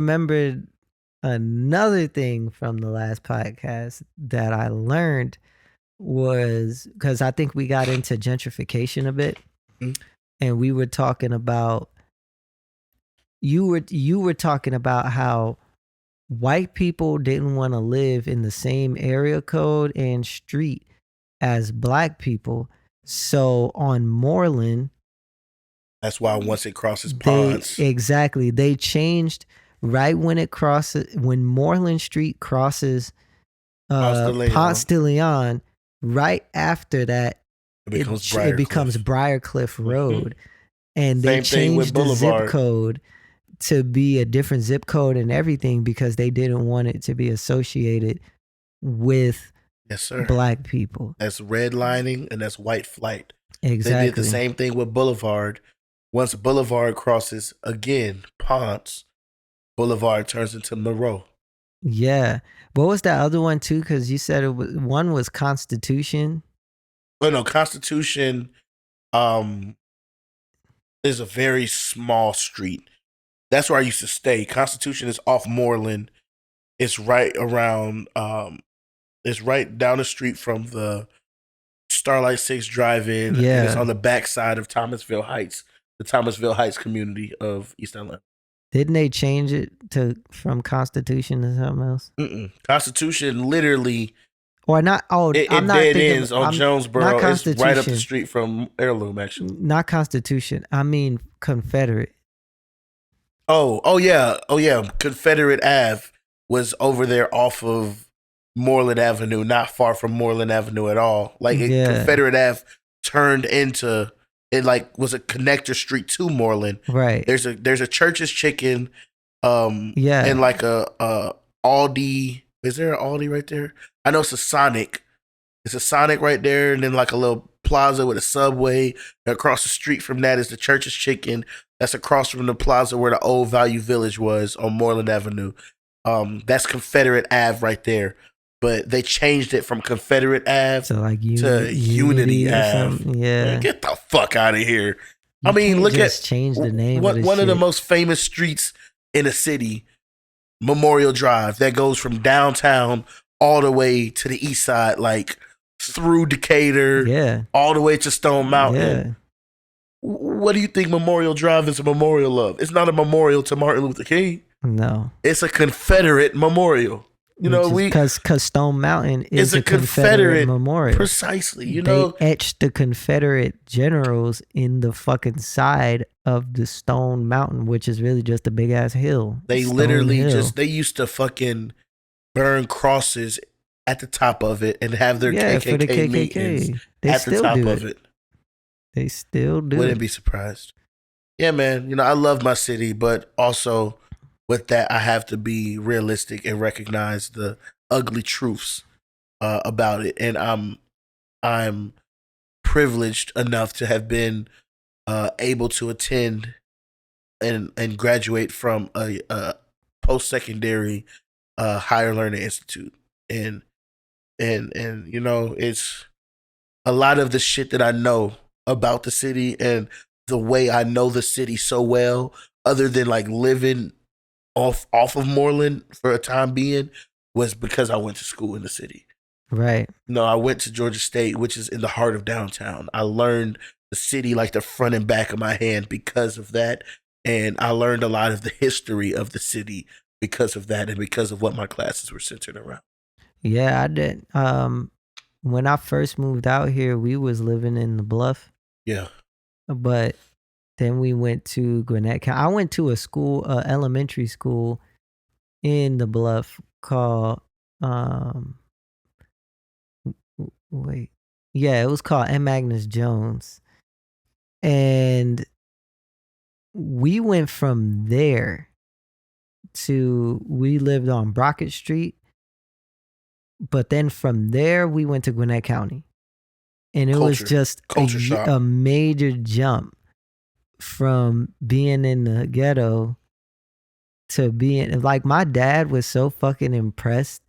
remembered another thing from the last podcast that I learned was because I think we got into gentrification a bit, and we were talking about you were talking about how white people didn't want to live in the same area code and street as black people. So on Moreland, that's why once it crosses ponds, they changed right when it crosses, when Moreland Street crosses Ponce de Leon, right after that it becomes Briarcliff Road. And they changed the zip code to be a different zip code and everything because they didn't want it to be associated with black people. That's redlining and that's white flight. Exactly. They did the same thing with Boulevard. Once Boulevard crosses again Ponce, Boulevard turns into Monroe. Yeah. What was that other one too? Because you said one was Constitution. Oh no, Constitution is a very small street. That's where I used to stay. Constitution is off Moreland. It's right around. It's right down the street from the Starlight 6 Drive-In. Yeah, and it's on the back side of Thomasville Heights, the Thomasville Heights community of East Atlanta. Didn't they change it from Constitution to something else? Constitution literally, or not? Oh, I'm not dead ends on Jonesboro. It's right up the street from Heirloom, actually. Not Constitution. I mean Confederate. Oh yeah. Confederate Ave was over there off of Moreland Avenue, not far from Moreland Avenue at all. Confederate Ave turned into it, like was a connector street to Moreland. Right. There's a Church's Chicken, and like a Aldi. Is there an Aldi right there? I know it's a Sonic. It's a Sonic right there, and then like a little plaza with a Subway. And across the street from that is the Church's Chicken. That's across from the plaza where the old Value Village was on Moreland Avenue. That's Confederate Ave right there. But they changed it from Confederate Ave to Unity Ave. Yeah. Get the fuck out of here. I mean, look at change the name. One of the most famous streets in the city, Memorial Drive, that goes from downtown all the way to the east side, like through Decatur, all the way to Stone Mountain. Yeah. What do you think Memorial Drive is a memorial of? It's not a memorial to Martin Luther King. No. It's a Confederate memorial. Because Stone Mountain is a Confederate memorial. Precisely. They etched the Confederate generals in the fucking side of the Stone Mountain, which is really just a big ass hill. They they used to fucking burn crosses at the top of it and have their KKK meetings at the top of it. They still do. Wouldn't be surprised. Yeah, man. I love my city, but also with that, I have to be realistic and recognize the ugly truths about it. And I'm privileged enough to have been able to attend and graduate from a post-secondary higher learning institute. And it's a lot of the shit that I know about the city and the way I know the city so well, other than like living off of Moreland for a time being, was because I went to school in the city. Right. I went to Georgia State, which is in the heart of downtown. I learned the city like the front and back of my hand because of that. And I learned a lot of the history of the city because of that and because of what my classes were centered around. Yeah, I did. When I first moved out here, we was living in the Bluff. Yeah. But then we went to Gwinnett County. I went to a school, elementary school in the Bluff called, it was called M. Magnus Jones. And we went from there we lived on Brockett Street. But then from there, we went to Gwinnett County. And it was just a major jump from being in the ghetto to being, like, my dad was so fucking impressed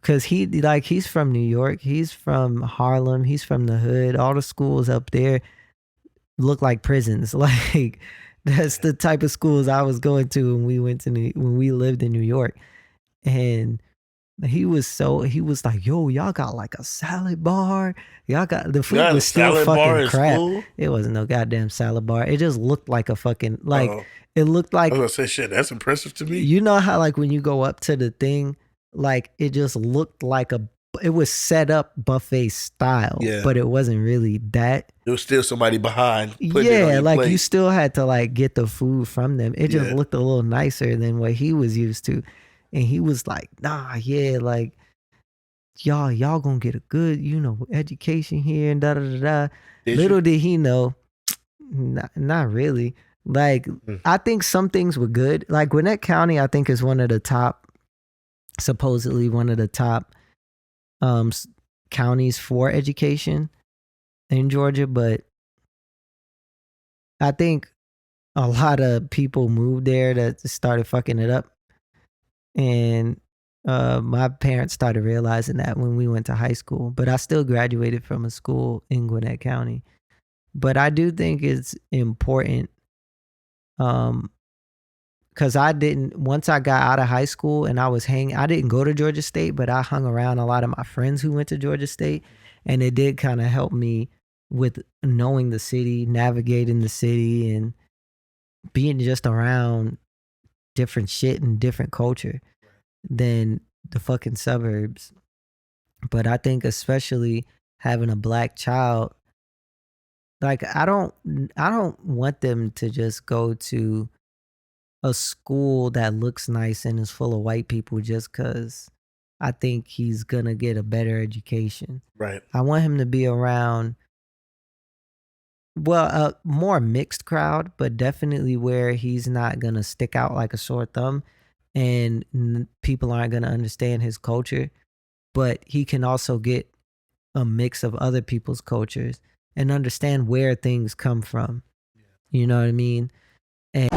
because he's from New York. He's from Harlem. He's from the hood. All the schools up there look like prisons. Like, That's the type of schools I was going to when we lived in New York. And he was like, yo, y'all got like a salad bar. Y'all got the food was still fucking crap. It wasn't no goddamn salad bar. It just looked like a fucking it looked like, I was gonna say, shit, that's impressive to me. You know how like when you go up to the thing, like it just looked like it was set up buffet style, but it wasn't really that. There was still somebody behind. Yeah, like plate. You still had to like get the food from them. It just looked a little nicer than what he was used to. And he was like, nah, yeah, like y'all gonna get a good, education here and da da da da. Little did he know, not really. Like, I think some things were good. Like Gwinnett County, I think is supposedly one of the top counties for education in Georgia, but I think a lot of people moved there that started fucking it up. And my parents started realizing that when we went to high school, but I still graduated from a school in Gwinnett County. But I do think it's important because once I got out of high school and I didn't go to Georgia State, but I hung around a lot of my friends who went to Georgia State, and it did kind of help me with knowing the city, navigating the city, and being just around different shit and different culture than the fucking suburbs. But I think especially having a black child, like I don't want them to just go to a school that looks nice and is full of white people just because I think he's gonna get a better education. Right. I want him to be around, well, a more mixed crowd, but definitely where he's not gonna stick out like a sore thumb and people aren't gonna understand his culture, but he can also get a mix of other people's cultures and understand where things come from. You know what I mean? And